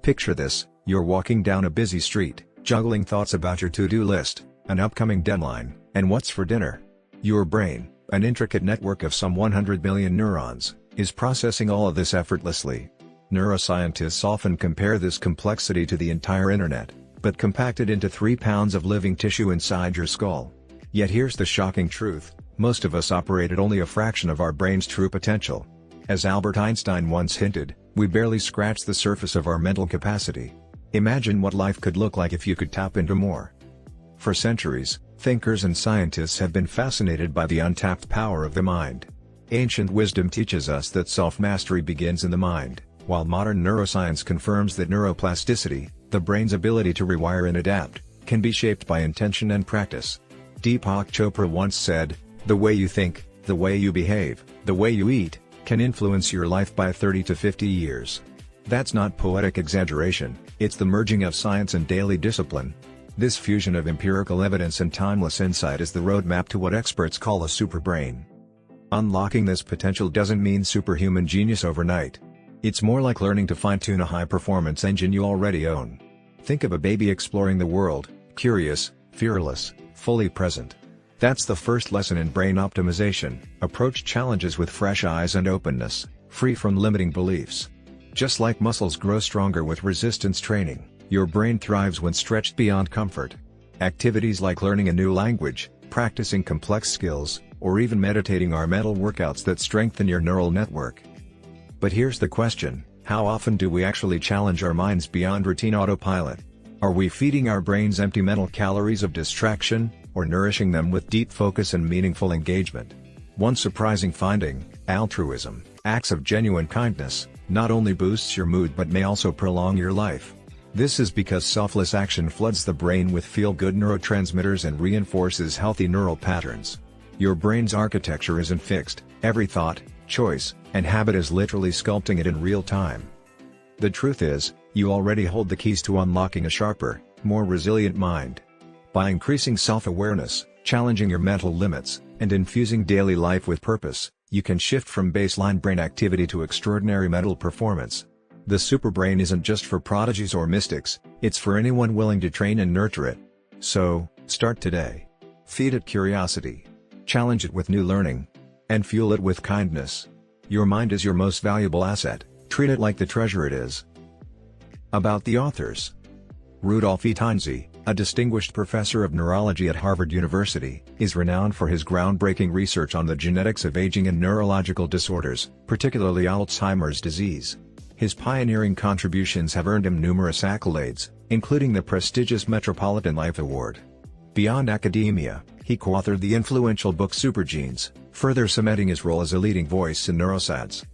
Picture this, you're walking down a busy street, juggling thoughts about your to-do list, an upcoming deadline, and what's for dinner. Your brain, an intricate network of some 100 billion neurons, is processing all of this effortlessly. Neuroscientists often compare this complexity to the entire internet, but compacted into 3 pounds of living tissue inside your skull. Yet here's the shocking truth, most of us operate at only a fraction of our brain's true potential. As Albert Einstein once hinted, we barely scratch the surface of our mental capacity. Imagine what life could look like if you could tap into more. For centuries, thinkers and scientists have been fascinated by the untapped power of the mind. Ancient wisdom teaches us that self-mastery begins in the mind, while modern neuroscience confirms that neuroplasticity, the brain's ability to rewire and adapt, can be shaped by intention and practice. Deepak Chopra once said, "The way you think, the way you behave, the way you eat, can influence your life by 30 to 50 years. That's not poetic exaggeration, it's the merging of science and daily discipline. This fusion of empirical evidence and timeless insight is the roadmap to what experts call a superbrain. Unlocking this potential doesn't mean superhuman genius overnight. It's more like learning to fine-tune a high-performance engine you already own. Think of a baby exploring the world, curious, fearless, fully present. That's the first lesson in brain optimization. Approach challenges with fresh eyes and openness, free from limiting beliefs. Just like muscles grow stronger with resistance training, your brain thrives when stretched beyond comfort. Activities like learning a new language, practicing complex skills, or even meditating are mental workouts that strengthen your neural network. But here's the question, how often do we actually challenge our minds beyond routine autopilot? Are we feeding our brains empty mental calories of distraction, or nourishing them with deep focus and meaningful engagement? One surprising finding, altruism, acts of genuine kindness, not only boosts your mood but may also prolong your life. This is because selfless action floods the brain with feel-good neurotransmitters and reinforces healthy neural patterns. Your brain's architecture isn't fixed, every thought, choice, and habit is literally sculpting it in real time. The truth is, you already hold the keys to unlocking a sharper, more resilient mind. By increasing self-awareness, challenging your mental limits, and infusing daily life with purpose, you can shift from baseline brain activity to extraordinary mental performance. The superbrain isn't just for prodigies or mystics, it's for anyone willing to train and nurture it. So, start today. Feed it curiosity. Challenge it with new learning. And fuel it with kindness. Your mind is your most valuable asset, treat it like the treasure it is. About the authors. Rudolf Hteinze, a distinguished professor of neurology at Harvard University, is renowned for his groundbreaking research on the genetics of aging and neurological disorders, particularly Alzheimer's disease. His pioneering contributions have earned him numerous accolades, including the prestigious Metropolitan Life Award. Beyond academia, he co-authored the influential book Supergenes, further cementing his role as a leading voice in neuroscience.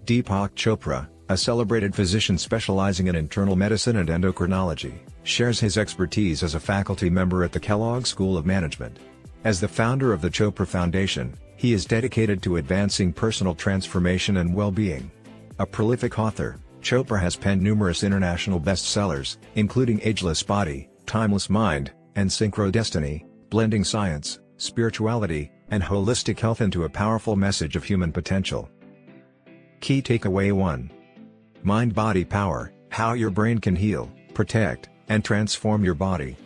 Deepak Chopra, a celebrated physician specializing in internal medicine and endocrinology, shares his expertise as a faculty member at the Kellogg School of Management. As the founder of the Chopra Foundation, he is dedicated to advancing personal transformation and well-being. A prolific author, Chopra has penned numerous international bestsellers, including Ageless Body, Timeless Mind, and Synchrodestiny, blending science, spirituality, and holistic health into a powerful message of human potential. Key Takeaway 1. Mind-Body Power, how your brain can heal, protect, and transform your body.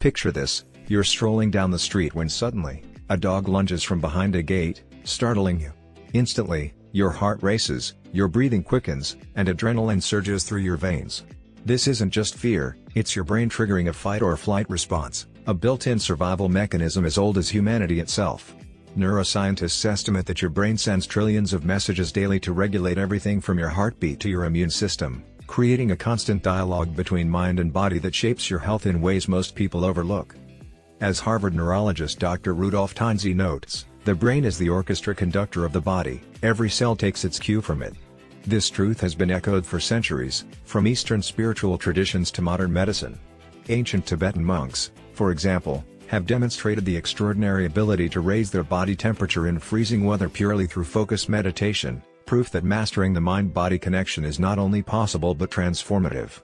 Picture this, you're strolling down the street when suddenly, a dog lunges from behind a gate, startling you. Instantly, your heart races, your breathing quickens, and adrenaline surges through your veins. This isn't just fear, it's your brain triggering a fight or flight response, a built-in survival mechanism as old as humanity itself. Neuroscientists estimate that your brain sends trillions of messages daily to regulate everything from your heartbeat to your immune system, creating a constant dialogue between mind and body that shapes your health in ways most people overlook. As Harvard neurologist Dr. Rudolf Hteinze notes, the brain is the orchestra conductor of the body, every cell takes its cue from it. This truth has been echoed for centuries, from Eastern spiritual traditions to modern medicine. Ancient Tibetan monks, for example, have demonstrated the extraordinary ability to raise their body temperature in freezing weather purely through focused meditation, proof that mastering the mind-body connection is not only possible but transformative.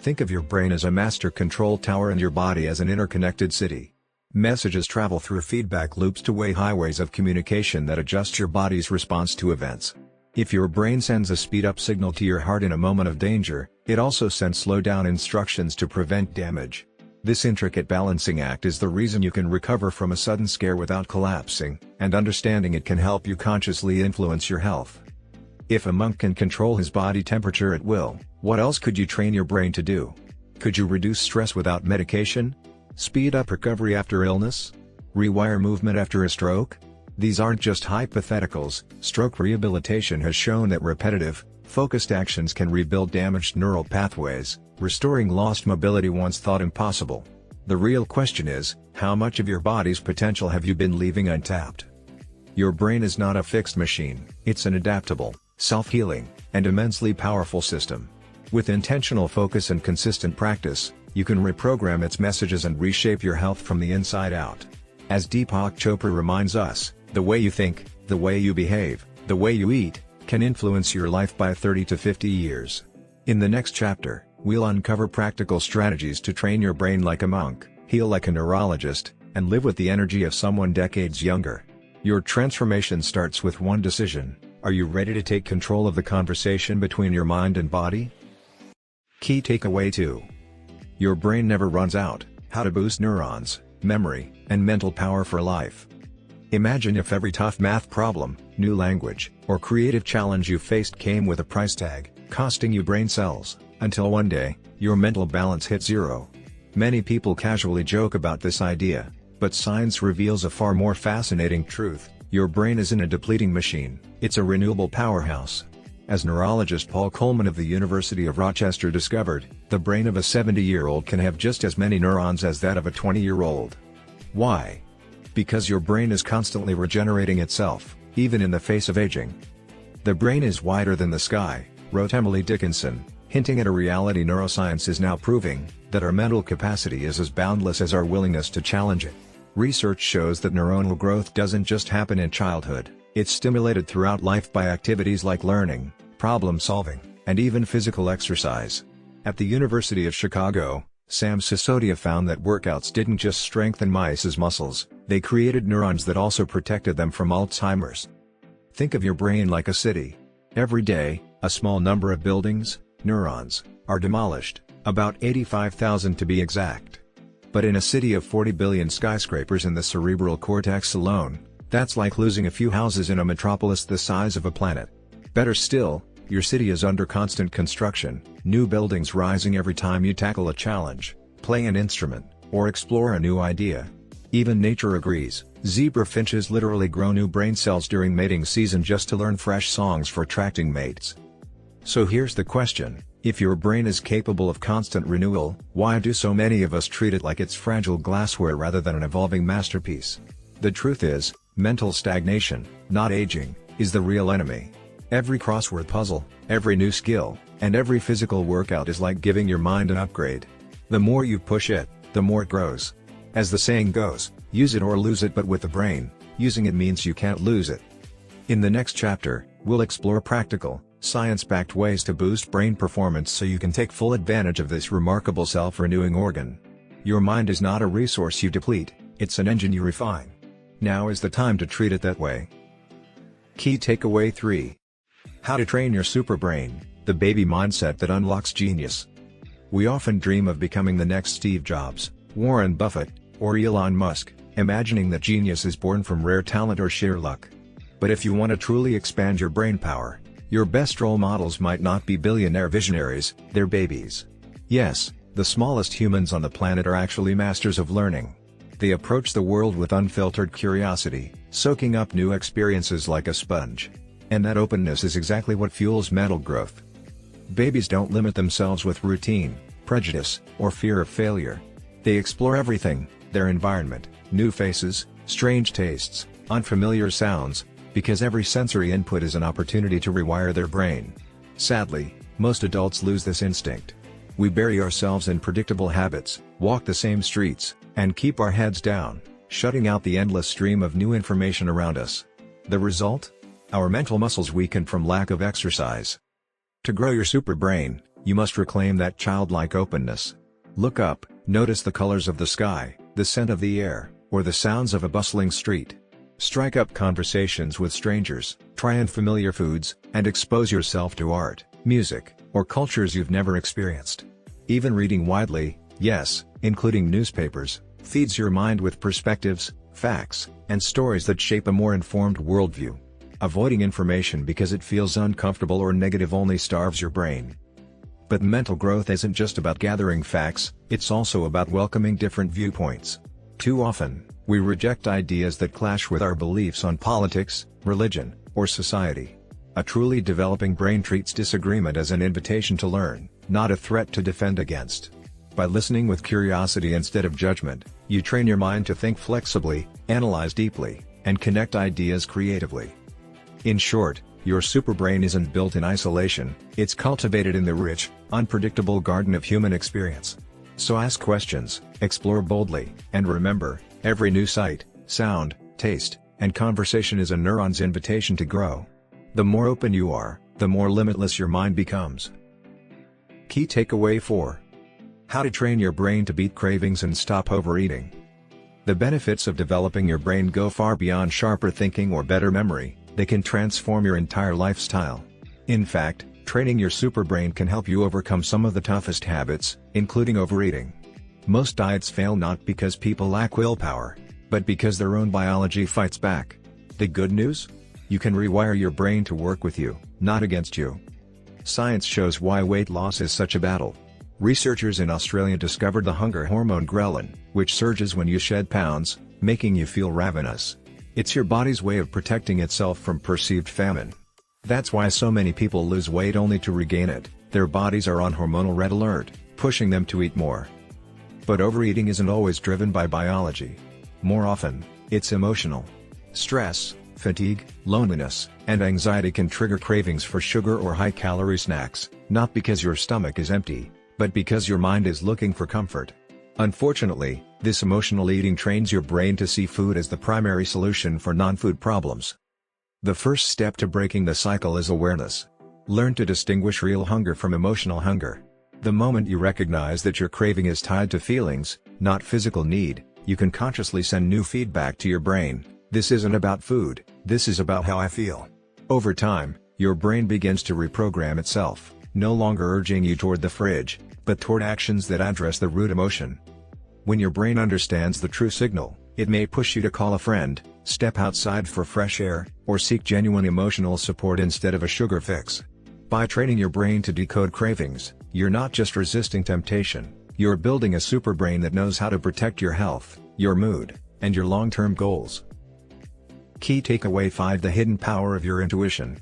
Think of your brain as a master control tower and your body as an interconnected city. Messages travel through feedback loops, two-way highways of communication that adjust your body's response to events. If your brain sends a speed-up signal to your heart in a moment of danger, it also sends slow-down instructions to prevent damage. This intricate balancing act is the reason you can recover from a sudden scare without collapsing, and understanding it can help you consciously influence your health. If a monk can control his body temperature at will, what else could you train your brain to do? Could you reduce stress without medication? Speed up recovery after illness? Rewire movement after a stroke? These aren't just hypotheticals. Stroke rehabilitation has shown that repetitive, focused actions can rebuild damaged neural pathways, restoring lost mobility once thought impossible. The real question is, how much of your body's potential have you been leaving untapped? Your brain is not a fixed machine, it's an adaptable, self-healing, and immensely powerful system. With intentional focus and consistent practice, you can reprogram its messages and reshape your health from the inside out. As Deepak Chopra reminds us, the way you think, the way you behave, the way you eat, can influence your life by 30 to 50 years. In the next chapter, we'll uncover practical strategies to train your brain like a monk, heal like a neurologist, and live with the energy of someone decades younger. Your transformation starts with one decision. Are you ready to take control of the conversation between your mind and body? Key takeaway 2. Your brain never runs out. How to boost neurons, memory, and mental power for life. Imagine if every tough math problem, new language, or creative challenge you faced came with a price tag, costing you brain cells, until one day, your mental balance hit zero. Many people casually joke about this idea, but science reveals a far more fascinating truth. Your brain isn't a depleting machine, it's a renewable powerhouse. As neurologist Paul Coleman of the University of Rochester discovered, the brain of a 70-year-old can have just as many neurons as that of a 20-year-old. Why? Because your brain is constantly regenerating itself, even in the face of aging. The brain is wider than the sky, wrote Emily Dickinson, hinting at a reality neuroscience is now proving, that our mental capacity is as boundless as our willingness to challenge it. Research shows that neuronal growth doesn't just happen in childhood, it's stimulated throughout life by activities like learning, problem solving, and even physical exercise. At the University of Chicago, Sam Sisodia found that workouts didn't just strengthen mice's muscles, they created neurons that also protected them from Alzheimer's. Think of your brain like a city. Every day, a small number of buildings, neurons, are demolished, about 85,000 to be exact. But in a city of 40 billion skyscrapers in the cerebral cortex alone, that's like losing a few houses in a metropolis the size of a planet. Better still, your city is under constant construction, new buildings rising every time you tackle a challenge, play an instrument, or explore a new idea. Even nature agrees, zebra finches literally grow new brain cells during mating season just to learn fresh songs for attracting mates. So here's the question, if your brain is capable of constant renewal, why do so many of us treat it like it's fragile glassware rather than an evolving masterpiece? The truth is, mental stagnation, not aging, is the real enemy. Every crossword puzzle, every new skill, and every physical workout is like giving your mind an upgrade. The more you push it, the more it grows. As the saying goes, use it or lose it, but with the brain, using it means you can't lose it. In the next chapter, we'll explore practical, science-backed ways to boost brain performance so you can take full advantage of this remarkable self-renewing organ. Your mind is not a resource you deplete, it's an engine you refine. Now is the time to treat it that way. Key takeaway 3. How to train your superbrain, the baby mindset that unlocks genius. We often dream of becoming the next Steve Jobs, Warren Buffett, or Elon Musk, imagining that genius is born from rare talent or sheer luck. But if you want to truly expand your brain power, your best role models might not be billionaire visionaries, they're babies. Yes, the smallest humans on the planet are actually masters of learning. They approach the world with unfiltered curiosity, soaking up new experiences like a sponge. And that openness is exactly what fuels mental growth. Babies don't limit themselves with routine, prejudice, or fear of failure. They explore everything, their environment, new faces, strange tastes, unfamiliar sounds, because every sensory input is an opportunity to rewire their brain. Sadly, most adults lose this instinct. We bury ourselves in predictable habits, walk the same streets, and keep our heads down, shutting out the endless stream of new information around us. The result? Our mental muscles weaken from lack of exercise. To grow your superbrain, you must reclaim that childlike openness. Look up, notice the colors of the sky, the scent of the air, or the sounds of a bustling street. Strike up conversations with strangers, try unfamiliar foods, and expose yourself to art, music, or cultures you've never experienced. Even reading widely, yes, including newspapers, feeds your mind with perspectives, facts, and stories that shape a more informed worldview. Avoiding information because it feels uncomfortable or negative only starves your brain. But mental growth isn't just about gathering facts, it's also about welcoming different viewpoints. Too often, we reject ideas that clash with our beliefs on politics, religion, or society. A truly developing brain treats disagreement as an invitation to learn, not a threat to defend against. By listening with curiosity instead of judgment, you train your mind to think flexibly, analyze deeply, and connect ideas creatively. In short, your superbrain isn't built in isolation, it's cultivated in the rich, unpredictable garden of human experience. So ask questions, explore boldly, and remember, every new sight, sound, taste, and conversation is a neuron's invitation to grow. The more open you are, the more limitless your mind becomes. Key takeaway 4. How to train your brain to beat cravings and stop overeating. The benefits of developing your brain go far beyond sharper thinking or better memory, they can transform your entire lifestyle. In fact, training your superbrain can help you overcome some of the toughest habits, including overeating. Most diets fail not because people lack willpower, but because their own biology fights back. The good news? You can rewire your brain to work with you, not against you. Science shows why weight loss is such a battle. Researchers in Australia discovered the hunger hormone ghrelin, which surges when you shed pounds, making you feel ravenous. It's your body's way of protecting itself from perceived famine. That's why so many people lose weight only to regain it, their bodies are on hormonal red alert, pushing them to eat more. But overeating isn't always driven by biology. More often, it's emotional. Stress, fatigue, loneliness, and anxiety can trigger cravings for sugar or high-calorie snacks, not because your stomach is empty, but because your mind is looking for comfort. Unfortunately, this emotional eating trains your brain to see food as the primary solution for non-food problems. The first step to breaking the cycle is awareness. Learn to distinguish real hunger from emotional hunger. The moment you recognize that your craving is tied to feelings, not physical need, you can consciously send new feedback to your brain. This isn't about food, this is about how I feel. Over time, your brain begins to reprogram itself, no longer urging you toward the fridge, but toward actions that address the root emotion. When your brain understands the true signal, it may push you to call a friend, step outside for fresh air, or seek genuine emotional support instead of a sugar fix. By training your brain to decode cravings, you're not just resisting temptation, you're building a superbrain that knows how to protect your health, your mood, and your long-term goals. Key takeaway 5. The hidden power of your intuition.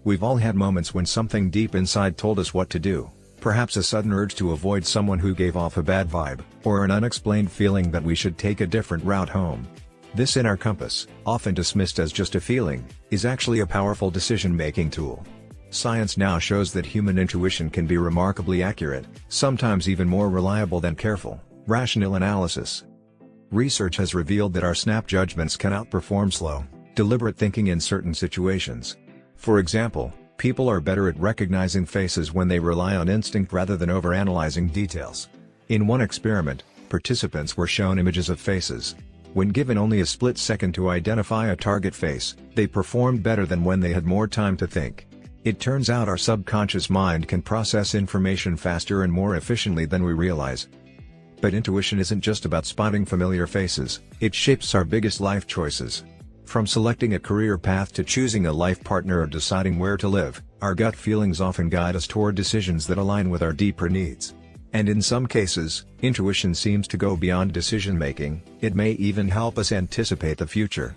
We've all had moments when something deep inside told us what to do, perhaps a sudden urge to avoid someone who gave off a bad vibe, or an unexplained feeling that we should take a different route home. This inner compass, often dismissed as just a feeling, is actually a powerful decision-making tool. Science now shows that human intuition can be remarkably accurate, sometimes even more reliable than careful, rational analysis. Research has revealed that our snap judgments can outperform slow, deliberate thinking in certain situations. For example, people are better at recognizing faces when they rely on instinct rather than overanalyzing details. In one experiment, participants were shown images of faces. When given only a split second to identify a target face, they performed better than when they had more time to think. It turns out our subconscious mind can process information faster and more efficiently than we realize. But intuition isn't just about spotting familiar faces, it shapes our biggest life choices. From selecting a career path to choosing a life partner or deciding where to live, our gut feelings often guide us toward decisions that align with our deeper needs. And in some cases, intuition seems to go beyond decision-making, it may even help us anticipate the future.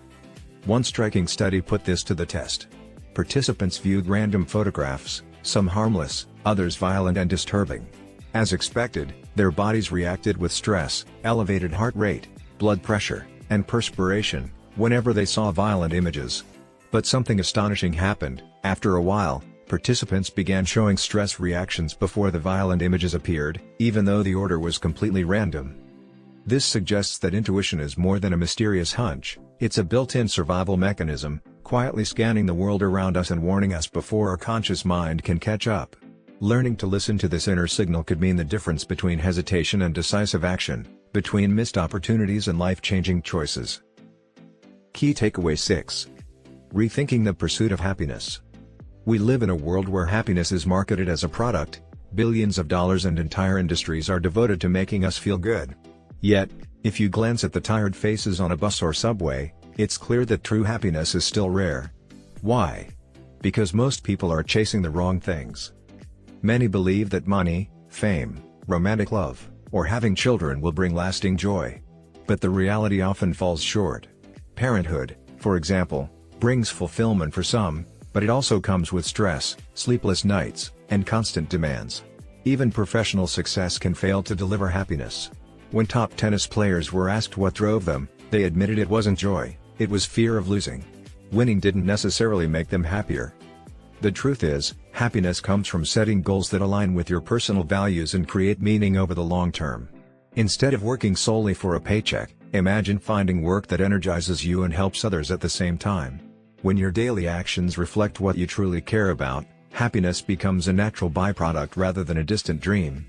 One striking study put this to the test. Participants viewed random photographs, some harmless, others violent and disturbing. As expected, their bodies reacted with stress, elevated heart rate, blood pressure, and perspiration whenever they saw violent images. But something astonishing happened. After a while, participants began showing stress reactions before the violent images appeared, even though the order was completely random. This suggests that intuition is more than a mysterious hunch, it's a built-in survival mechanism, quietly scanning the world around us and warning us before our conscious mind can catch up. Learning to listen to this inner signal could mean the difference between hesitation and decisive action, between missed opportunities and life-changing choices. Key takeaway 6. Rethinking the pursuit of happiness. We live in a world where happiness is marketed as a product. Billions of dollars and entire industries are devoted to making us feel good. Yet, if you glance at the tired faces on a bus or subway, it's clear that true happiness is still rare. Why? Because most people are chasing the wrong things. Many believe that money, fame, romantic love, or having children will bring lasting joy. But the reality often falls short. Parenthood, for example, brings fulfillment for some, but it also comes with stress, sleepless nights, and constant demands. Even professional success can fail to deliver happiness. When top tennis players were asked what drove them, they admitted it wasn't joy, it was fear of losing. Winning didn't necessarily make them happier. The truth is, happiness comes from setting goals that align with your personal values and create meaning over the long term. Instead of working solely for a paycheck, imagine finding work that energizes you and helps others at the same time. When your daily actions reflect what you truly care about, happiness becomes a natural byproduct rather than a distant dream.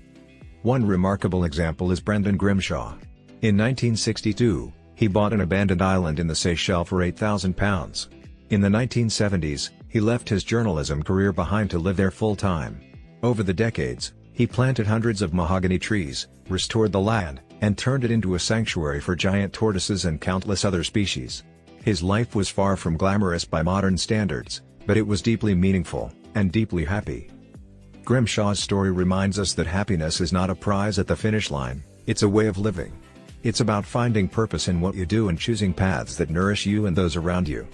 One remarkable example is Brendan Grimshaw. In 1962, he bought an abandoned island in the Seychelles for £8,000. In the 1970s, he left his journalism career behind to live there full-time. Over the decades, he planted hundreds of mahogany trees, restored the land, and turned it into a sanctuary for giant tortoises and countless other species. His life was far from glamorous by modern standards, but it was deeply meaningful, and deeply happy. Grimshaw's story reminds us that happiness is not a prize at the finish line, it's a way of living. It's about finding purpose in what you do and choosing paths that nourish you and those around you.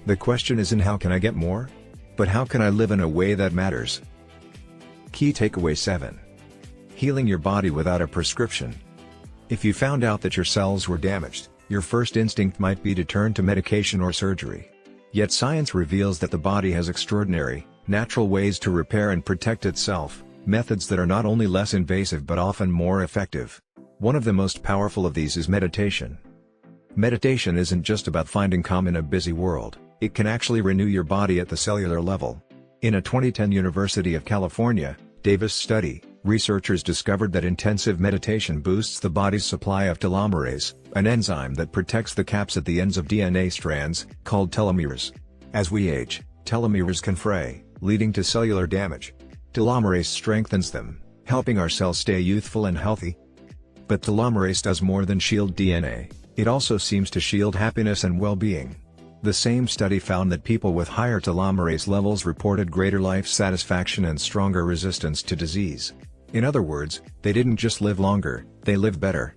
The question isn't how can I get more? But how can I live in a way that matters? Key takeaway 7. Healing your body without a prescription. If you found out that your cells were damaged, your first instinct might be to turn to medication or surgery. Yet science reveals that the body has extraordinary, natural ways to repair and protect itself, methods that are not only less invasive but often more effective. One of the most powerful of these is meditation. Meditation isn't just about finding calm in a busy world, it can actually renew your body at the cellular level. In a 2010 University of California, Davis study, researchers discovered that intensive meditation boosts the body's supply of telomerase, an enzyme that protects the caps at the ends of DNA strands, called telomeres. As we age, telomeres can fray, leading to cellular damage. Telomerase strengthens them, helping our cells stay youthful and healthy. But telomerase does more than shield DNA, it also seems to shield happiness and well-being. The same study found that people with higher telomerase levels reported greater life satisfaction and stronger resistance to disease. In other words, they didn't just live longer, they lived better.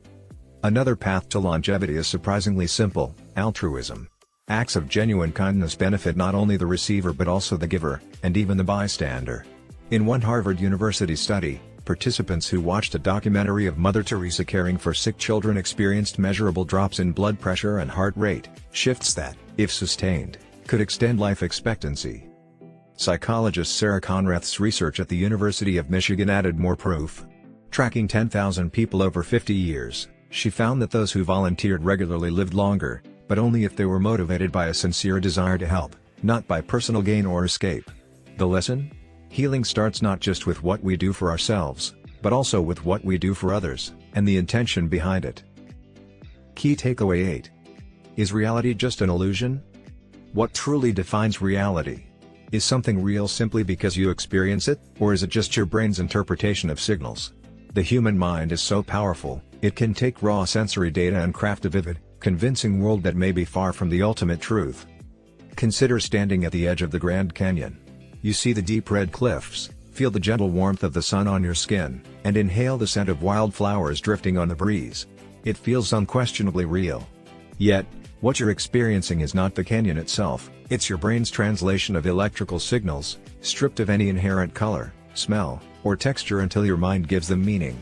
Another path to longevity is surprisingly simple: altruism. Acts of genuine kindness benefit not only the receiver but also the giver, and even the bystander. In one Harvard University study, participants who watched a documentary of Mother Teresa caring for sick children experienced measurable drops in blood pressure and heart rate, shifts that, if sustained, could extend life expectancy. Psychologist Sarah Conrath's research at the University of Michigan added more proof. Tracking 10,000 people over 50 years, she found that those who volunteered regularly lived longer, but only if they were motivated by a sincere desire to help, not by personal gain or escape. The lesson? Healing starts not just with what we do for ourselves, but also with what we do for others, and the intention behind it. Key takeaway 8. Is reality just an illusion? What truly defines reality? Is something real simply because you experience it, or is it just your brain's interpretation of signals? The human mind is so powerful, it can take raw sensory data and craft a vivid, convincing world that may be far from the ultimate truth. Consider standing at the edge of the Grand Canyon. You see the deep red cliffs, feel the gentle warmth of the sun on your skin, and inhale the scent of wildflowers drifting on the breeze. It feels unquestionably real. Yet, what you're experiencing is not the canyon itself, it's your brain's translation of electrical signals, stripped of any inherent color, smell, or texture until your mind gives them meaning.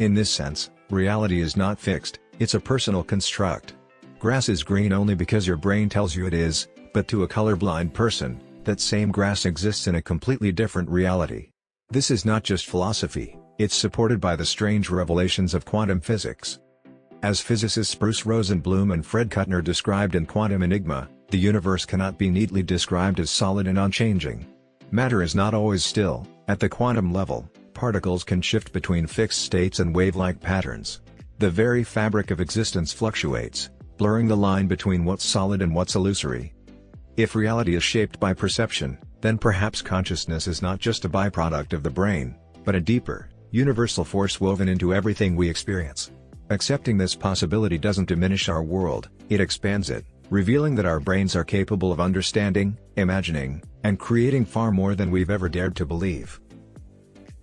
In this sense, reality is not fixed, it's a personal construct. Grass is green only because your brain tells you it is, but to a colorblind person, that same grass exists in a completely different reality. This is not just philosophy, it's supported by the strange revelations of quantum physics. As physicists Bruce Rosenblum and Fred Kuttner described in Quantum Enigma, the universe cannot be neatly described as solid and unchanging. Matter is not always still. At the quantum level, particles can shift between fixed states and wave-like patterns. The very fabric of existence fluctuates. blurring the line between what's solid and what's illusory. If reality is shaped by perception, then perhaps consciousness is not just a byproduct of the brain, but a deeper, universal force woven into everything we experience. Accepting this possibility doesn't diminish our world, it expands it, revealing that our brains are capable of understanding, imagining, and creating far more than we've ever dared to believe.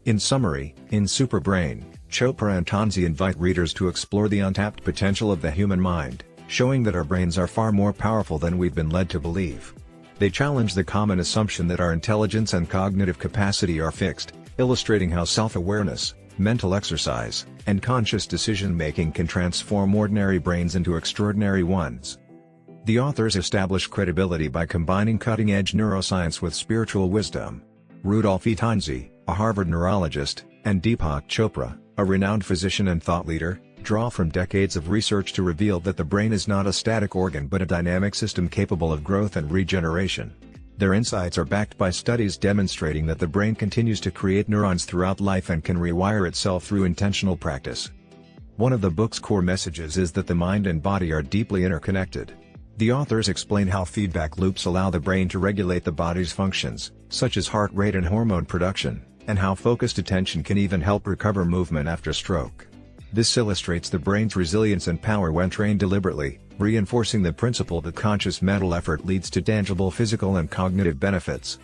In summary, in Superbrain, Chopra and Tanzi invite readers to explore the untapped potential of the human mind, showing that our brains are far more powerful than we've been led to believe. They challenge the common assumption that our intelligence and cognitive capacity are fixed, illustrating how self-awareness, mental exercise, and conscious decision-making can transform ordinary brains into extraordinary ones. The authors establish credibility by combining cutting-edge neuroscience with spiritual wisdom. Rudolf E. Tanzi, a Harvard neurologist, and Deepak Chopra, a renowned physician and thought leader, draw from decades of research to reveal that the brain is not a static organ but a dynamic system capable of growth and regeneration. Their insights are backed by studies demonstrating that the brain continues to create neurons throughout life and can rewire itself through intentional practice. One of the book's core messages is that the mind and body are deeply interconnected. The authors explain how feedback loops allow the brain to regulate the body's functions, such as heart rate and hormone production, and how focused attention can even help recover movement after stroke. This illustrates the brain's resilience and power when trained deliberately, reinforcing the principle that conscious mental effort leads to tangible physical and cognitive benefits.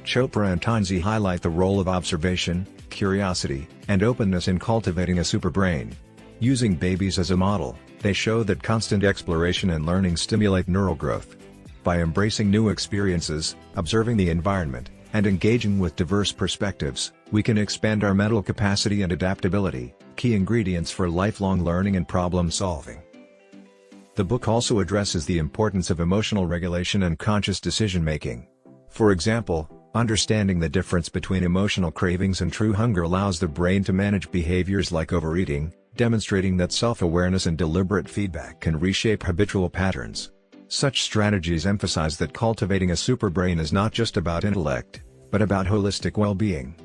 Chopra and Tanzi highlight the role of observation, curiosity, and openness in cultivating a superbrain. Using babies as a model, they show that constant exploration and learning stimulate neural growth. By embracing new experiences, observing the environment, and engaging with diverse perspectives, we can expand our mental capacity and adaptability, key ingredients for lifelong learning and problem-solving. The book also addresses the importance of emotional regulation and conscious decision-making. For example, understanding the difference between emotional cravings and true hunger allows the brain to manage behaviors like overeating, demonstrating that self-awareness and deliberate feedback can reshape habitual patterns. Such strategies emphasize that cultivating a superbrain is not just about intellect, but about holistic well-being.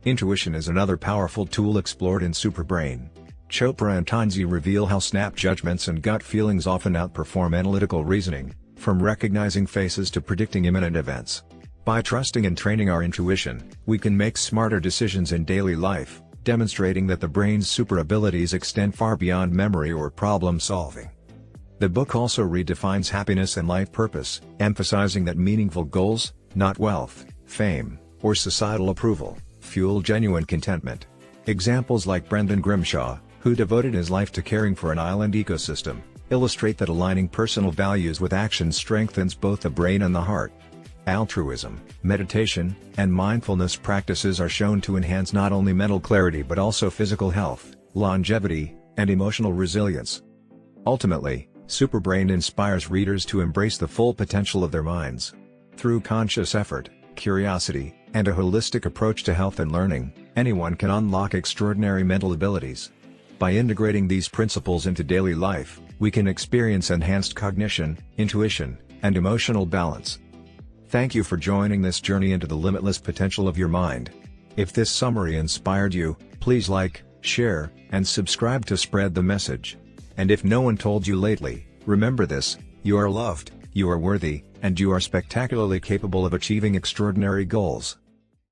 Intuition is another powerful tool explored in Superbrain. Chopra and Tanzi reveal how snap judgments and gut feelings often outperform analytical reasoning, from recognizing faces to predicting imminent events. By trusting and training our intuition, we can make smarter decisions in daily life, demonstrating that the brain's super abilities extend far beyond memory or problem-solving. The book also redefines happiness and life purpose, emphasizing that meaningful goals, not wealth, fame, or societal approval, fuel genuine contentment. Examples like Brendan Grimshaw, who devoted his life to caring for an island ecosystem, illustrate that aligning personal values with action strengthens both the brain and the heart. Altruism, meditation, and mindfulness practices are shown to enhance not only mental clarity but also physical health, longevity, and emotional resilience. Ultimately, Superbrain inspires readers to embrace the full potential of their minds. Through conscious effort, curiosity, and a holistic approach to health and learning, anyone can unlock extraordinary mental abilities. By integrating these principles into daily life, we can experience enhanced cognition, intuition, and emotional balance. Thank you for joining this journey into the limitless potential of your mind. If this summary inspired you, please like, share, and subscribe to spread the message. And if no one told you lately, remember this: you are loved, you are worthy, and you are spectacularly capable of achieving extraordinary goals.